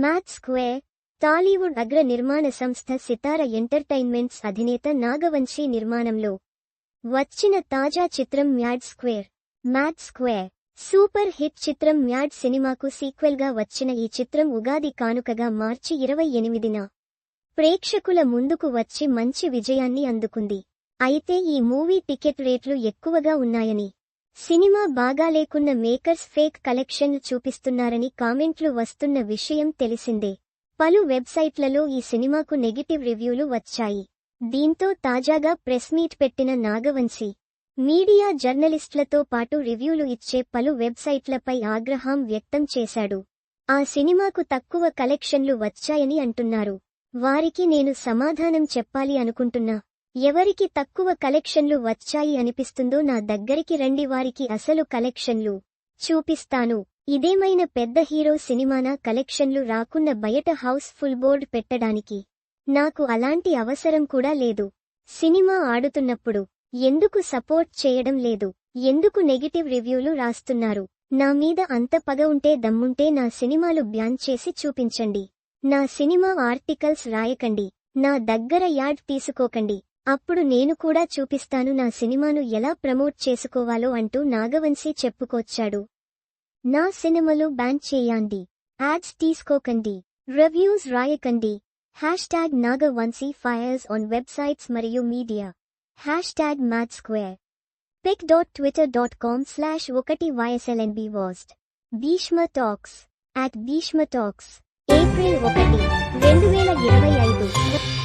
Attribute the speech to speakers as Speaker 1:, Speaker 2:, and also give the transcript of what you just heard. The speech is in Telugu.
Speaker 1: Mad square. టాలీవుడ్ అగ్ర నిర్మాణ సంస్థ సితార ఎంటర్టైన్మెంట్స్ అధినేత నాగవంశీ నిర్మాణంలో వచ్చిన తాజా చిత్రం mad square. Mad square super hit చిత్రం మ్యాడ్ సినిమాకు సీక్వెల్గా వచ్చిన ఈ చిత్రం ఉగాది కానుకగా మార్చి 28న ప్రేక్షకుల ముందుకు వచ్చి మంచి విజయాన్ని అందుకుంది. అయితే ఈ మూవీ టికెట్ రేట్లు ఎక్కువగా ఉన్నాయని, సినిమా బాగాలేకున్న మేకర్స్ ఫేక్ కలెక్షన్లు చూపిస్తున్నారని కామెంట్లు వస్తున్న విషయం తెలిసిందే. పలు వెబ్సైట్లలో ఈ సినిమాకు నెగిటివ్ రివ్యూలు వచ్చాయి. దీంతో తాజాగా ప్రెస్ మీట్ పెట్టిన నాగవంశీ మీడియా జర్నలిస్టులతో పాటు రివ్యూలు ఇచ్చే పలు వెబ్సైట్లపై ఆగ్రహం వ్యక్తం చేశాడు. ఆ సినిమాకు తక్కువ కలెక్షన్లు వచ్చాయని అంటున్నారు. వారికి నేను సమాధానం చెప్పాలి అనుకుంటున్నా. ఎవరికి తక్కువ కలెక్షన్లు వచ్చాయి అనిపిస్తుందో నా దగ్గరికి రండి, వారికి అసలు కలెక్షన్లు చూపిస్తాను. ఇదేమైనా పెద్ద హీరో సినిమానా కలెక్షన్లు రాకున్న బయట హౌస్ ఫుల్ బోర్డ్ పెట్టడానికి? నాకు అలాంటి అవసరం కూడా లేదు. సినిమా ఆడుతున్నప్పుడు ఎందుకు సపోర్ట్ చేయడం లేదు? ఎందుకు నెగిటివ్ రివ్యూలు రాస్తున్నారు? నా మీద అంత పగ ఉంటే దమ్ముంటే నా సినిమాలు బ్యాన్ చేసి చూపించండి. నా సినిమా ఆర్టికల్స్ రాయకండి. నా దగ్గర యాడ్ తీసుకోకండి. అప్పుడు నేను కూడా చూపిస్తాను నా సినిమాను ఎలా ప్రమోట్ చేసుకోవాలో అంటూ నాగవంశీ చెప్పుకొచ్చాడు. నా సినిమాలు బ్యాన్ చేయండి, యాడ్స్ తీసుకోకండి, రివ్యూస్ రాయకండి. #నాగవంశీ ఫైర్స్ ఆన్ వెబ్సైట్స్ మరియు media. #MadSquare. pic.twitter.com/1yslnbworst. Bhishma Talks. @Bhishma Talks. April 1, 2025.